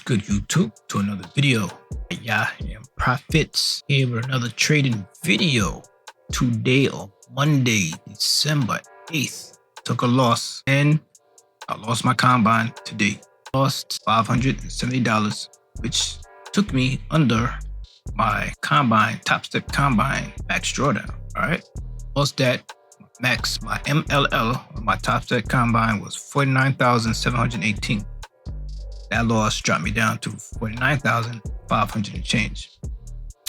good, YouTube? To another video. Yahya Inprofits here with another trading video. Today on Monday, December 8th. Took a loss and I lost my combine today. Lost $570, which took me under my combine, top step combine max drawdown. Alright. Lost that. Max, my MLL, my top step combine was 49,718. That loss dropped me down to 49,500 and change.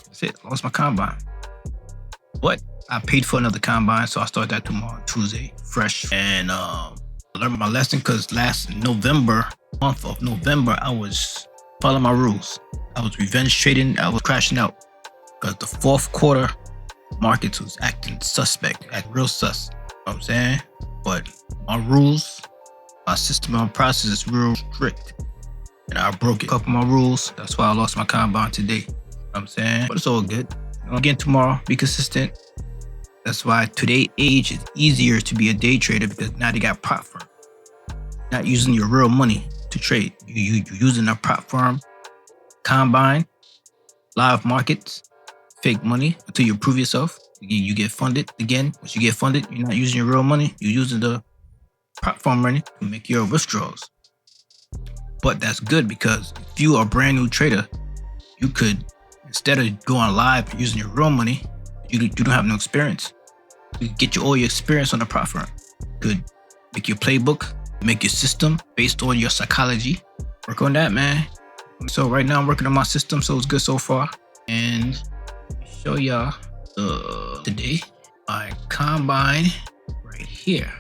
That's it. Lost my combine. But I paid for another combine, so I start that tomorrow, Tuesday, fresh. And I learned my lesson because last month of November, I was following my rules. I was revenge trading. I was crashing out because the fourth quarter markets was acting suspect, acting real sus. You know what I'm saying? But my rules, my system, my process is real strict. And I broke a couple of my rules. That's why I lost my combine today. You know what I'm saying? But it's all good. Again, tomorrow, be consistent. That's why today age is easier to be a day trader because now they got prop firm. Not using your real money to trade. You're using a prop firm, combine, live markets, fake money until you prove yourself. You get funded again. Once you get funded, you're not using your real money. You're using the prop firm money to make your withdrawals. But that's good because if you are a brand new trader, you could, instead of going live using your real money, you don't have no experience. You get all your experience on the prop firm. You could make your playbook, make your system based on your psychology. Work on that, man. So right now I'm working on my system, so it's good so far. And let me show y'all today my combine right here.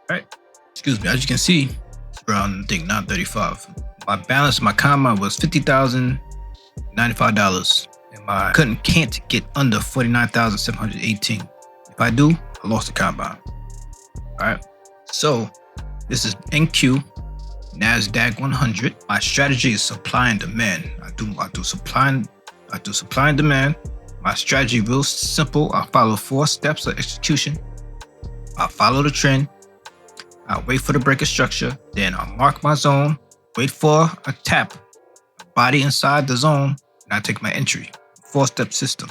All right. Excuse me. As you can see, it's around, I think, 935. My balance, my combine was $50,095, and I can't get under 49,718. If I do, I lost the combine. All right. So this is NQ Nasdaq 100. My strategy is supply and demand. I do supply and demand. My strategy real simple. I follow 4 steps of execution. I follow the trend. I wait for the break of structure. Then I mark my zone. Wait for a tap, body inside the zone, and I take my entry. 4-step system.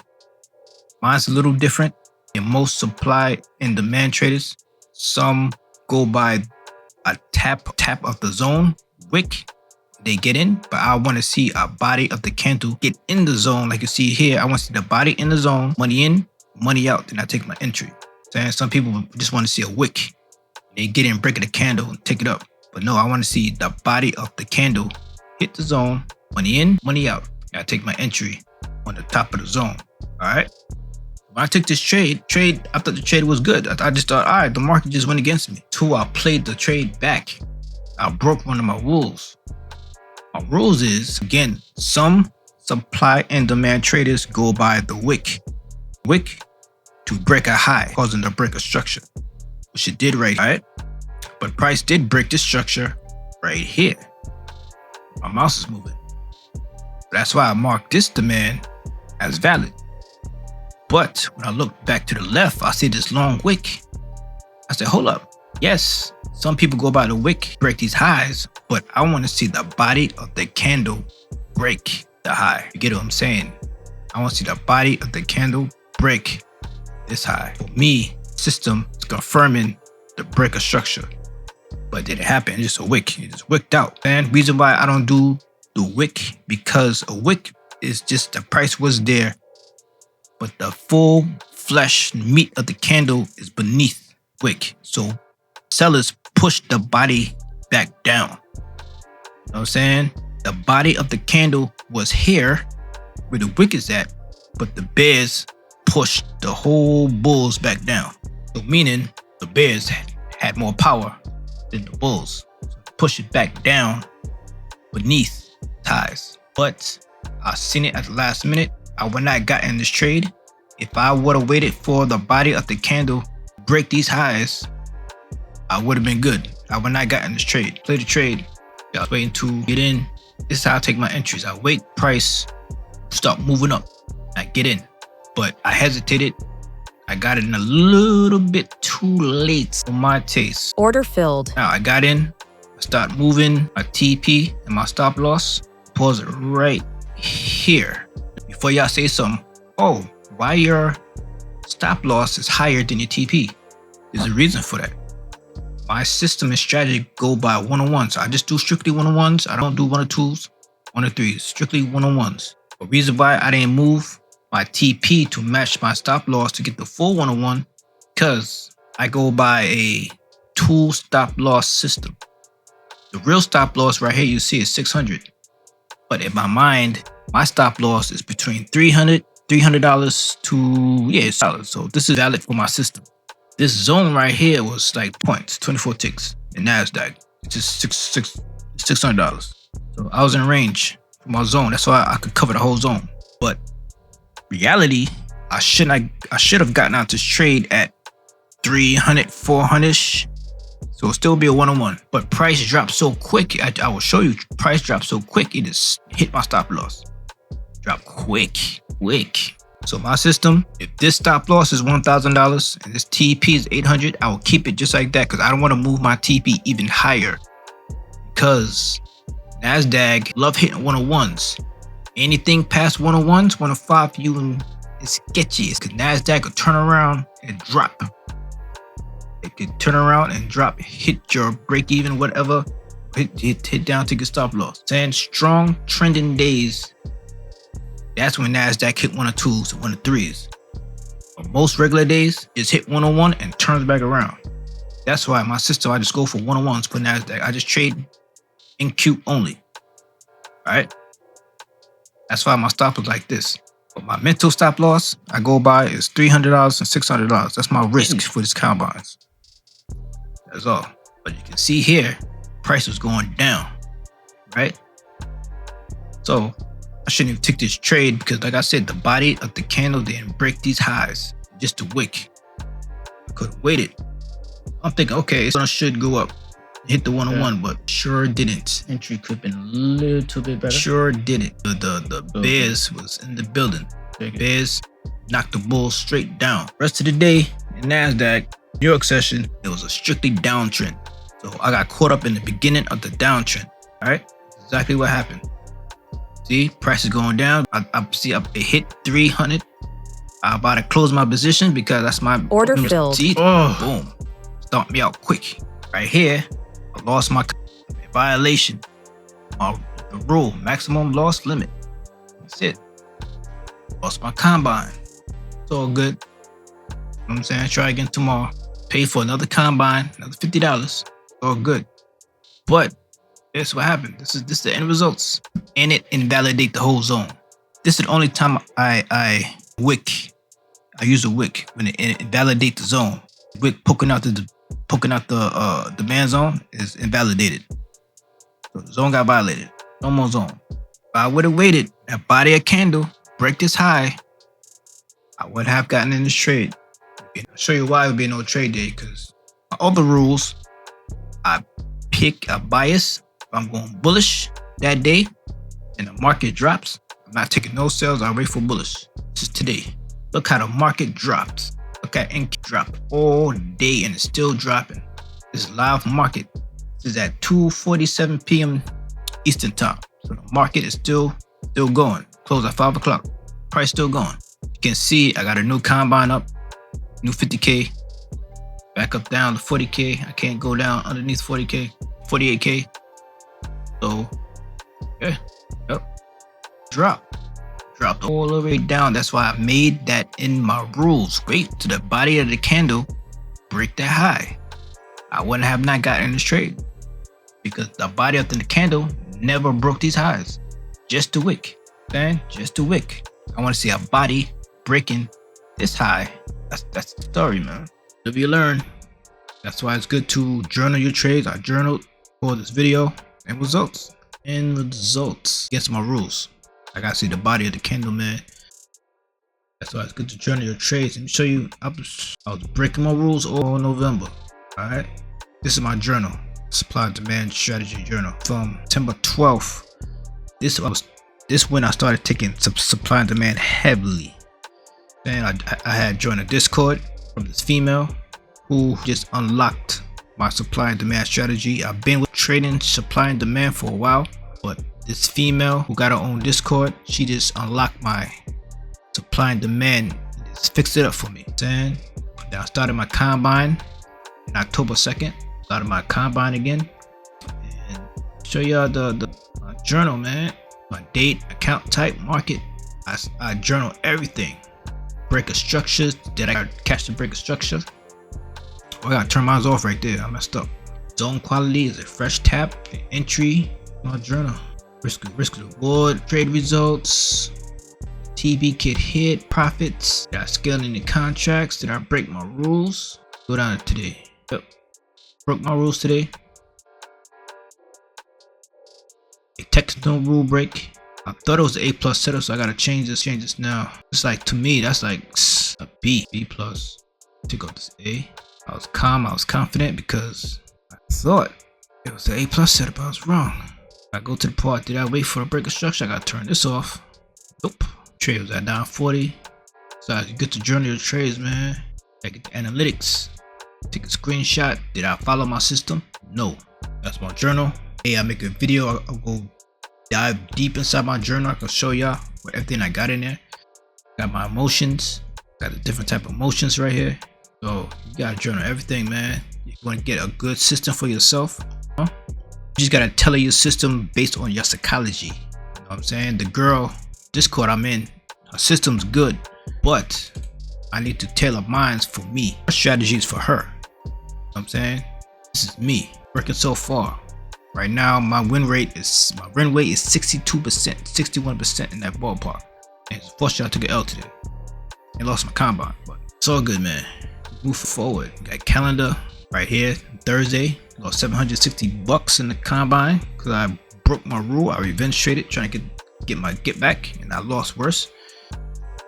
Mine's a little different than most supply and demand traders. Some go by a tap of the zone, wick, they get in, but I want to see a body of the candle get in the zone. Like you see here, I want to see the body in the zone, money in, money out, then I take my entry. So some people just want to see a wick. They get in, break the candle, and take it up. But no, I want to see the body of the candle hit the zone, money in, money out. I take my entry on the top of the zone. All right. When I took this trade, I thought the trade was good. I just thought, all right, the market just went against me. 2, I played the trade back. I broke one of my rules. My rules is, again, some supply and demand traders go by the wick. Wick to break a high, causing the break of structure, which it did right. All right. But price did break this structure right here. My mouse is moving. That's why I marked this demand as valid. But when I look back to the left, I see this long wick. I said, hold up. Yes, some people go by the wick, break these highs, but I want to see the body of the candle break the high. You get what I'm saying? I want to see the body of the candle break this high. For me, system is confirming the break of structure. But did it happen? It's just a wick. It just wicked out. And reason why I don't do the wick, because a wick is just the price was there, but the full flesh meat of the candle is beneath wick. So sellers push the body back down. You know what I'm saying? The body of the candle was here where the wick is at, but the bears pushed the whole bulls back down. So meaning the bears had more power than the bulls. So push it back down beneath highs. But I seen it at the last minute. I would not got in this trade. If I would have waited for the body of the candle to break these highs, I would have been good. I would not got in this trade. Play the trade. I was waiting to get in. This is how I take my entries. I wait, price start moving up. I get in. But I hesitated. I got it in a little bit too late for my taste. Order filled. Now I got in, I start moving my TP and my stop loss. pause it right here. Before y'all say something, oh, why your stop loss is higher than your TP? There's a reason for that. My system and strategy go by one-on-ones. I just do strictly one-on-ones. I don't do one-or-twos, one-or-threes, strictly one-on-ones. The reason why I didn't move my TP to match my stop loss to get the full one-on-one, because I go by a tool stop loss system. The real stop loss right here you see is 600. But in my mind, my stop loss is between $300 to $6. So this is valid for my system. This zone right here was like points, 24 ticks in Nasdaq. It's just $600. So I was in range for my zone. That's why I could cover the whole zone. But reality, I should have gotten out this trade at 300, 400ish. So it'll still be a one-on-one. But price dropped so quick. I will show you. Price dropped so quick, it just hit my stop loss. Drop quick. So my system, if this stop loss is $1,000 and this TP is 800, I will keep it just like that because I don't want to move my TP even higher. Because Nasdaq love hitting one-on-ones. Anything past one-on-ones, 105 for you is sketchy. Because Nasdaq will turn around and drop. It could turn around and drop, hit your break even, whatever, hit down to your stop loss. Saying strong trending days, that's when Nasdaq hit one or twos, one or threes. But most regular days, just hit one-on-one and turns back around. That's why my system, I just go for one-on-ones for Nasdaq. I just trade NQ only. All right. That's why my stop is like this. But my mental stop loss I go by is $300 and $600. That's my risk for these combines. That's all. But you can see here, price was going down, right? So I shouldn't even take this trade because, like I said, the body of the candle didn't break these highs. Just a wick. I could have waited. I'm thinking, okay, it should go up, hit the one-on-one, but sure didn't. Entry could have been a little bit better. Sure didn't. The bears was in the building. Bears knocked the bulls straight down. Rest of the day in Nasdaq, New York session, it was a strictly downtrend. So I got caught up in the beginning of the downtrend. All right, exactly what happened. See, price is going down. I see it hit 300. I'm about to close my position because that's my order filled. See, boom, stomped me out quick. Right here, I lost my violation of the rule, maximum loss limit. That's it. Lost my combine. It's all good. You know what I'm saying? Try again tomorrow. Pay for another combine, another $50. It's all good. But that's what happened. This is the end results. And it invalidate the whole zone. This is the only time I wick. I use a wick when it invalidate the zone. Wick poking out the demand zone is invalidated. So the zone got violated. No more zone. If I would have waited, that body of candle break this high, I would have gotten in this trade. I'll show you why it would be no trade day, because my other rules, I pick a bias. If I'm going bullish that day and the market drops, I'm not taking no sales. I wait for bullish. This is today. Look how the market dropped. Look at NQ drop all day and it's still dropping. This live market. This is at 2:47 p.m. Eastern time. So the market is still going. Close at 5 o'clock. Price still going. You can see I got a new combine up. New 50K. Back up down to 40K. I can't go down underneath 40K. 48K. So, yeah. Yep. Dropped all the way down. That's why I made that in my rules. Wait to the body of the candle break that high. I wouldn't have not gotten this trade because the body of the candle never broke these highs. Just a wick. Then just a wick. I want to see a body breaking this high. That's the story, man. If you learn, that's why it's good to journal your trades. I journaled for this video and results. Against my rules. I gotta see the body of the candle, man. That's why it's good to journal your trades. Let me show you. I was breaking my rules all November. All right. This is my journal, supply demand strategy journal from September 12th. This when I started taking supply and demand heavily. Then I had joined a Discord from this female who just unlocked my supply and demand strategy. I've been with trading supply and demand for a while, but This female who got her own Discord, she just unlocked my supply and demand. Just fixed it up for me. Then I started my combine on October 2nd. Started my combine again. And show y'all the journal, man. My date, account type, market. I journal everything. Breaker structures. Did I catch the breaker structure? Oh, I gotta turn mine off right there. I messed up. Zone quality is a fresh tap. Entry. My journal. Risk reward. Trade results. TV kit hit. Profits. Did I scale any contracts? Did I break my rules? Go down to today. Yep. Broke my rules today. A technical rule break. I thought it was an A+ setup, so I gotta change this now. It's like, to me, that's like a B+. Take out this A. I was calm, I was confident because I thought it was an A+ setup. I was wrong. I go to the part. Did I wait for the breaker structure? I gotta turn this off. Nope. Trade was at down 40. So you get to journal your trades, man. I get the analytics. Take a screenshot. Did I follow my system? No. That's my journal. Hey, I make a video. I'll go dive deep inside my journal. I can show y'all everything I got in there. Got my emotions. Got the different type of emotions right here. So you gotta journal everything, man. You want to get a good system for yourself. You just gotta tailor your system based on your psychology. You know what I'm saying? The girl Discord I'm in, her system's good, but I need to tailor mine for me. Her strategy is for her. You know what I'm saying? This is me working so far. Right now, my win rate is 62%, 61% in that ballpark. And unfortunately, I took an L today and lost my combine, but it's all good, man. Move forward. Got calendar right here. Thursday, lost $760 in the combine because I broke my rule. I revenge traded, trying to get my get back, and I lost worse.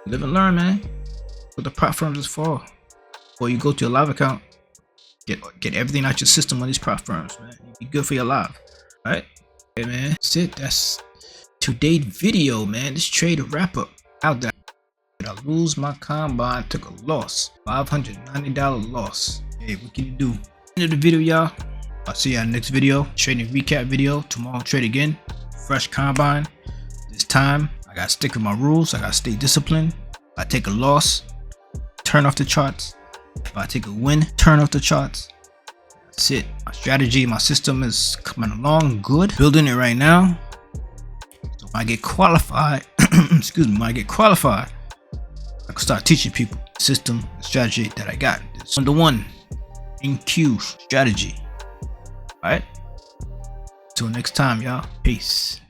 Live and learn, man. What the prop firms is for. Before you go to your live account, get everything out your system on these prop firms, man. Be good for your live. Alright? Okay, man. That's it. That's today's video, man. This trade wrap up. How did I lose my combine? Took a loss. $590 loss. Hey, what can you do? End of the video, y'all. I'll see you on the next video. Trading recap video. Tomorrow, trade again. Fresh combine. This time, I gotta stick with my rules. I gotta stay disciplined. If I take a loss, turn off the charts. If I take a win, turn off the charts. That's it. My strategy, my system is coming along good. Building it right now. So when I get qualified, excuse me, when I get qualified, I can start teaching people the system, the strategy that I got. It's 1-to-1 NQ strategy. Alright? Till next time, y'all. Peace.